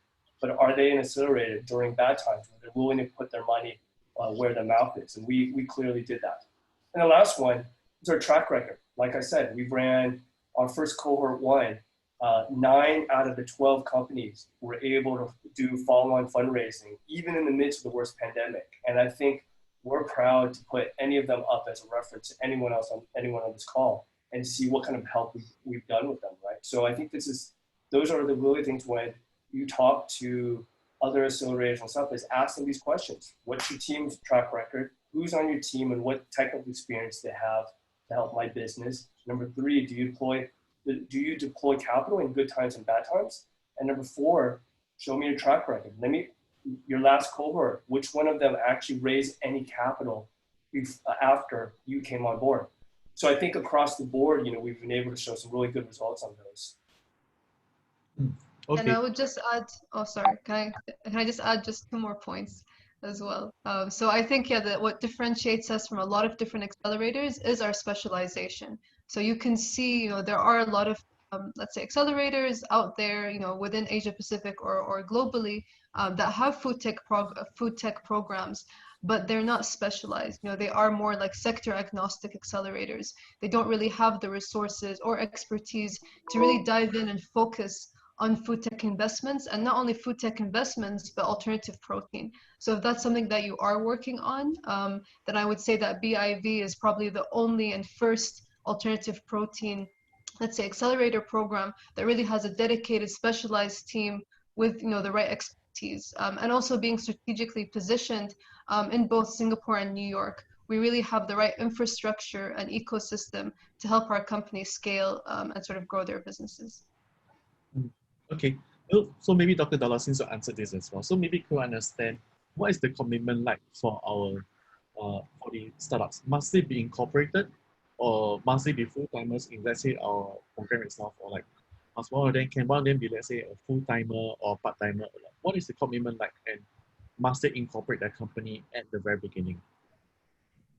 But are they an accelerator during bad times when they're willing to put their money where their mouth is? And we clearly did that. And the last one is our track record. Like I said, we ran our first cohort 1. 9 out of the 12 companies were able to do follow-on fundraising, even in the midst of the worst pandemic. And I think we're proud to put any of them up as a reference to anyone on this call and see what kind of help we've done with them, right? So I think those are the really things when you talk to other accelerators and stuff, is ask them these questions. What's your team's track record? Who's on your team and what technical experience they have to help my business? Number 3, do you deploy capital in good times and bad times? And number 4, show me your track record. Your last cohort, which one of them actually raised any capital after you came on board? So I think across the board, we've been able to show some really good results on those. Okay. And I would just add, can I just add just 2 more points as well? So I think, that what differentiates us from a lot of different accelerators is our specialization. So you can see, there are a lot of, let's say, accelerators out there, within Asia Pacific or globally that have food tech programs, but they're not specialized. They are more like sector agnostic accelerators. They don't really have the resources or expertise to really dive in and focus on food tech investments, and not only food tech investments, but alternative protein. So if that's something that you are working on, then I would say that BIV is probably the only and first alternative protein, let's say, accelerator program that really has a dedicated specialized team with the right expertise, and also being strategically positioned in both Singapore and New York. We really have the right infrastructure and ecosystem to help our companies scale and sort of grow their businesses. Okay, so maybe Dr. Dalla, since you answered this as well, so maybe could understand what is the commitment like for for the startups? Must they be incorporated, or must they be full-timers in, let's say, our program itself, or like can one of them be, let's say, a full-timer or part-timer? What is the commitment like, and must they incorporate their company at the very beginning?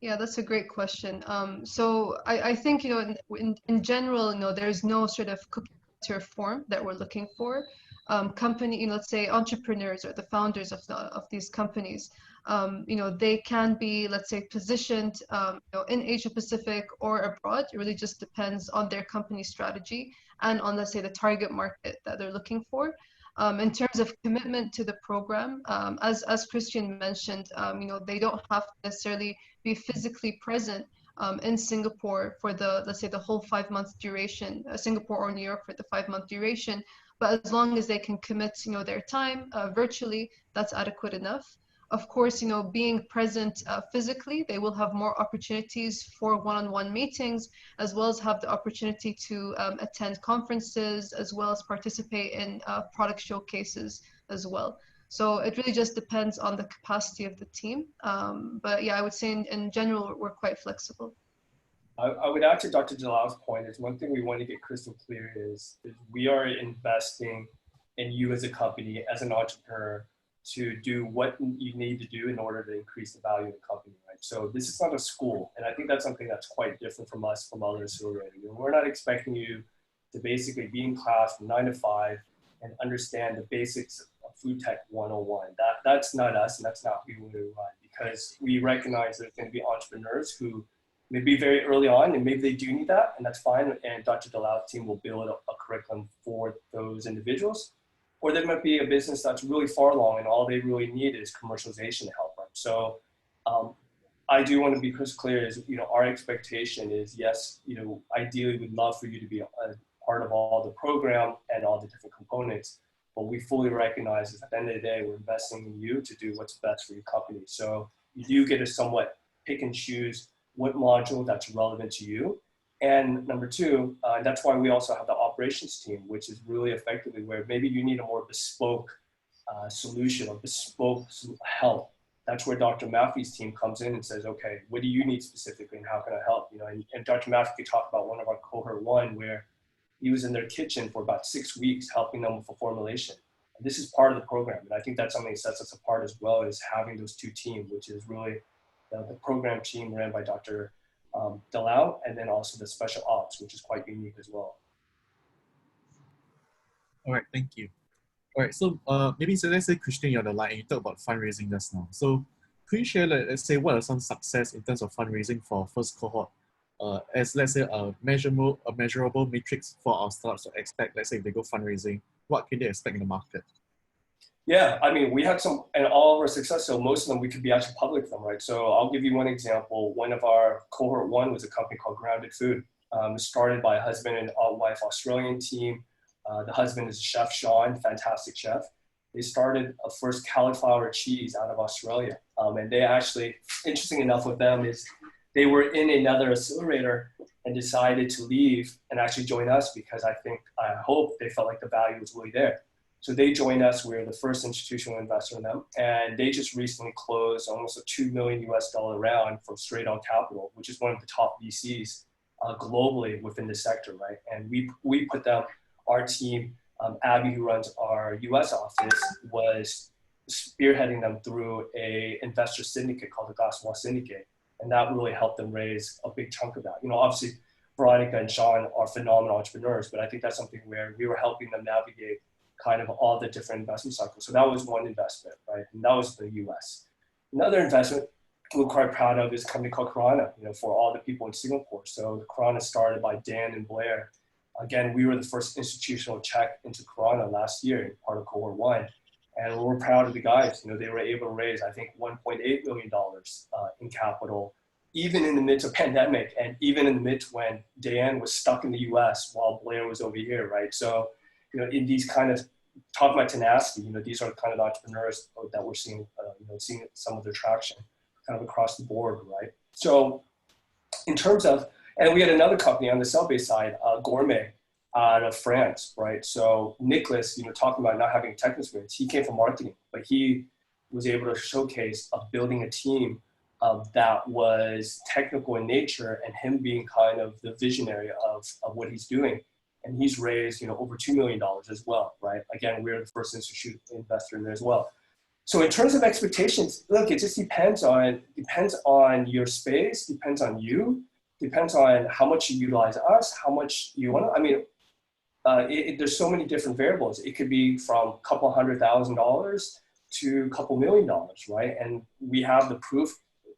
Yeah, that's a great question. So I think, in general, there's no sort of cookie cutter form that we're looking for. Company, let's say entrepreneurs or the founders of these companies, they can be, let's say, positioned, in Asia Pacific or abroad. It really just depends on their company strategy and on, let's say, the target market that they're looking for. In terms of commitment to the program, as Christian mentioned, they don't have to necessarily be physically present in Singapore for let's say, the whole 5-month duration, Singapore or New York for the 5-month duration. But as long as they can commit, their time virtually, that's adequate enough. Of course, being present physically, they will have more opportunities for one-on-one meetings, as well as have the opportunity to attend conferences, as well as participate in product showcases as well. So it really just depends on the capacity of the team. But yeah, I would say in general, we're quite flexible. I would add to Dr. Jalal's point is one thing we want to get crystal clear is we are investing in you as a company, as an entrepreneur, to do what you need to do in order to increase the value of the company, right? So this is not a school. And I think that's something that's quite different from us, from others already. We're not expecting you to basically be in class from 9 to 5 and understand the basics of Food Tech 101. That's not us, and that's not who we run, because we recognize there's going to be entrepreneurs who maybe very early on, and maybe they do need that, and that's fine. And Dr. Dalal's team will build a curriculum for those individuals. Or there might be a business that's really far along, and all they really need is commercialization help. Right? So I do want to be crystal clear is, our expectation is, yes, ideally we'd love for you to be a part of all the program and all the different components, but we fully recognize that at the end of the day, we're investing in you to do what's best for your company. So you do get to somewhat pick and choose what module that's relevant to you. And number two, that's why we also have the operations team, which is really effectively where maybe you need a more bespoke solution or bespoke help. That's where Dr. Maffey's team comes in and says, okay, what do you need specifically and how can I help? And Dr. Maffey could talk about one of our cohort one where he was in their kitchen for about 6 weeks helping them with a formulation. And this is part of the program. And I think that's something that sets us apart as well, is having those two teams, which is really the program team ran by Dr. Delau, and then also the special ops, which is quite unique as well. All right, thank you. All right, so so let's say Christian, you're on the line and you talk about fundraising just now. So could you share, let's say, what are some success in terms of fundraising for our first cohort? As let's say a measurable matrix for our startups to expect, let's say if they go fundraising, what can they expect in the market? Yeah, I mean, we had some, and all of our success, so most of them we could be actually public with them, right? So I'll give you one example. One of our cohort one was a company called Grounded Food. Started by a husband and wife Australian team. The husband is a chef, Sean, fantastic chef. They started a first cauliflower cheese out of Australia. And they actually, interesting enough with them is they were in another accelerator and decided to leave and actually join us because I hope they felt like the value was really there. So they joined us. We were the first institutional investor in them. And they just recently closed almost a $2 million round from Straight On Capital, which is one of the top VCs globally within the sector, right? And we put them, our team, Abby, who runs our US office, was spearheading them through a investor syndicate called the Glass Wall Syndicate. And that really helped them raise a big chunk of that. Obviously, Veronica and Sean are phenomenal entrepreneurs, but I think that's something where we were helping them navigate kind of all the different investment cycles. So that was one investment, right? And that was the US. Another investment we're quite proud of is a company called Corona, for all the people in Singapore. So the Corona started by Dan and Blair. Again, we were the first institutional check into Corona last year, part of cohort one. And we're proud of the guys. They were able to raise, I think, $1.8 million in capital, even in the midst of pandemic, and even in the midst when Dan was stuck in the US while Blair was over here, right? So, in these kind of, talk about tenacity, these are the kind of entrepreneurs that we're seeing, seeing some of their traction kind of across the board, right? So in terms of, and we had another company on the cell-based side, Gourmet, out of France, right? So Nicholas, talking about not having tech experience, he came from marketing, but he was able to showcase of building a team that was technical in nature, and him being kind of the visionary of what he's doing. And he's raised, over $2 million as well, right? Again, we're the first institutional investor in there as well. So in terms of expectations, look, it just depends on your space, depends on you, depends on how much you utilize us, how much you want to, I mean, there's so many different variables. It could be from a couple $100,000 to a couple $1 million, right? And we have the proof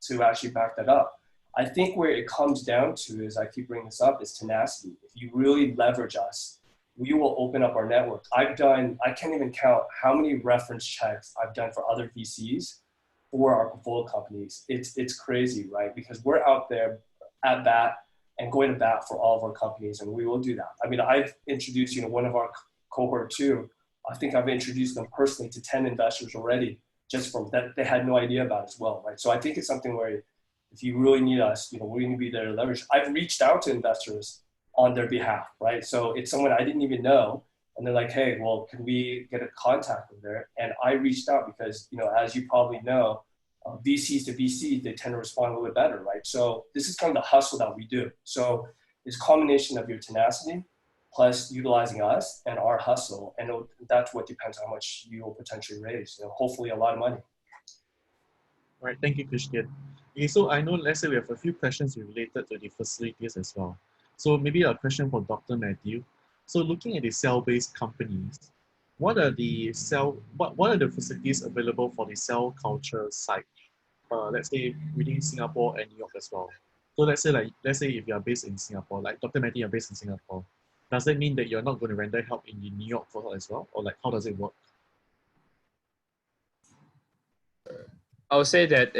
to actually back that up. I think where it comes down to is, I keep bringing this up, is tenacity. If you really leverage us, we will open up our network. I can't even count how many reference checks I've done for other VCs for our portfolio companies. It's crazy, right? Because we're out there at bat and going to bat for all of our companies, and we will do that. I mean, I've introduced, one of our cohort two, I think I've introduced them personally to 10 investors already, just from that they had no idea about as well, right? So I think it's something where if you really need us, we're going to be there to leverage. I've reached out to investors on their behalf, right? So it's someone I didn't even know, and they're like, hey, well, can we get a contact with there? And I reached out because, as you probably know, VCs to VC, they tend to respond a little bit better, right? So this is kind of the hustle that we do. So it's a combination of your tenacity plus utilizing us and our hustle, and that's what depends on how much you will potentially raise. Hopefully a lot of money. All right, thank you, Christian. Okay, so I know, let's say we have a few questions related to the facilities as well. So maybe a question for Dr. Matthew. So looking at the cell-based companies, what are the facilities available for the cell culture site? Let's say within Singapore and New York as well. So let's say if you are based in Singapore, like Dr. Matthew, you're based in Singapore, does that mean that you're not going to render help in the New York for her as well? Or like, how does it work? I would say that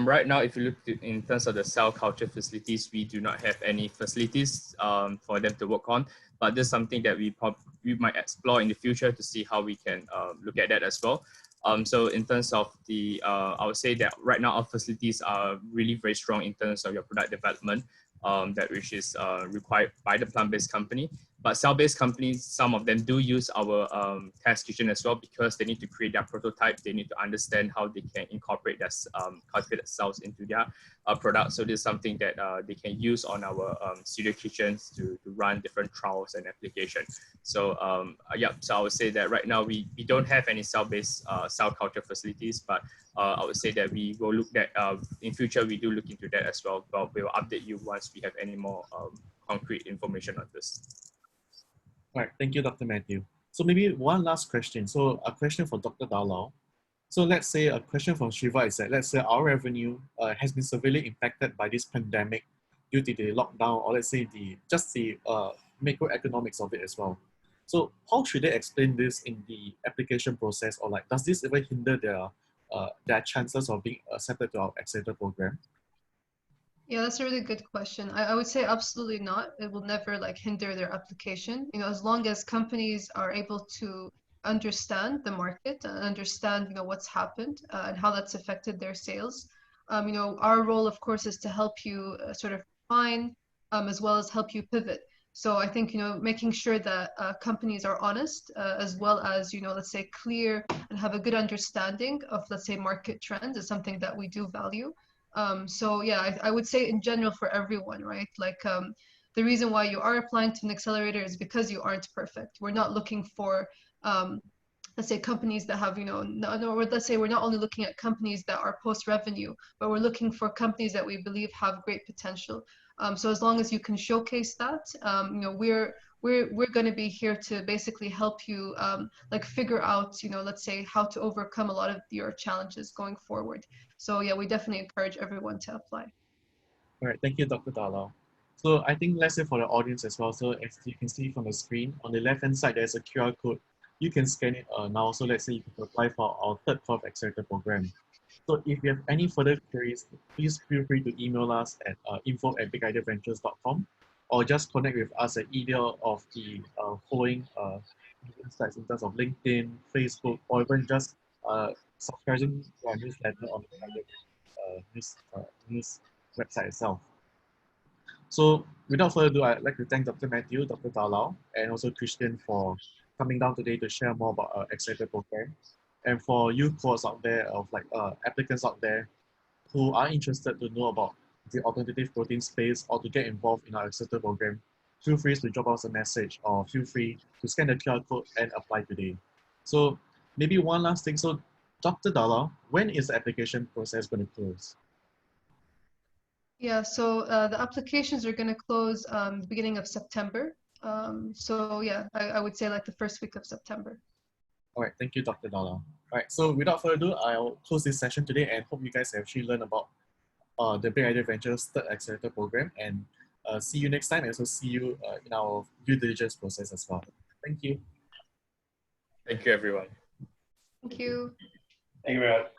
right now, if you look in terms of the cell culture facilities, we do not have any facilities for them to work on. But this is something that we might explore in the future to see how we can look at that as well. So in terms of the, I would say that right now our facilities are really very strong in terms of your product development, that which is required by the plant-based company. But cell-based companies, some of them do use our test kitchen as well because they need to create their prototype. They need to understand how they can incorporate their cultivated cells into their product. So this is something that they can use on our studio kitchens to run different trials and applications. So yeah, so I would say that right now we don't have any cell-based cell culture facilities, but I would say that we will look at in future we do look into that as well. But we will update you once we have any more concrete information on this. All right, thank you, Dr. Matthew. So maybe one last question. So a question for Dr. Dalal. So let's say a question from Shiva is that let's say our revenue has been severely impacted by this pandemic due to the lockdown, or let's say the macroeconomics of it as well. So how should they explain this in the application process, or like does this ever hinder their chances of being accepted to our Accelerator program? Yeah, that's a really good question. I would say absolutely not. It will never like hinder their application. As long as companies are able to understand the market and understand, what's happened and how that's affected their sales. Our role, of course, is to help you sort of refine as well as help you pivot. So I think, making sure that companies are honest as well as, let's say clear and have a good understanding of, let's say, market trends is something that we do value. So yeah, I would say in general for everyone, right? Like the reason why you are applying to an accelerator is because you aren't perfect. We're not looking for, let's say companies that have, let's say we're not only looking at companies that are post-revenue, but we're looking for companies that we believe have great potential. So as long as you can showcase that, we're going to be here to basically help you like figure out, let's say how to overcome a lot of your challenges going forward. So yeah, we definitely encourage everyone to apply. All right, thank you, Dr. Dalal. So I think let's say for the audience as well, so as you can see from the screen, on the left-hand side, there's a QR code. You can scan it now. So let's say you can apply for our third fourth Accelerator program. So if you have any further queries, please feel free to email us at info@bigideaventures.com or just connect with us at either of the following sites in terms of LinkedIn, Facebook, or even just subscribing to our newsletter on the news website itself. So without further ado, I'd like to thank Dr. Matthew, Dr. Dalal, and also Christian for coming down today to share more about our Accelerator program. And for you cohorts out there, of like applicants out there who are interested to know about the alternative protein space or to get involved in our Accelerator program, feel free to drop us a message or feel free to scan the QR code and apply today. So maybe one last thing. So Dr. Dalal, when is the application process going to close? Yeah, so the applications are going to close beginning of September. So yeah, I would say like the first week of September. All right, thank you, Dr. Dalal. All right, so without further ado, I'll close this session today and hope you guys have actually learned about the Big Idea Ventures third Accelerator program, and see you next time, and also see you in our due diligence process as well. Thank you. Thank you, everyone. Thank you. Thank you very much.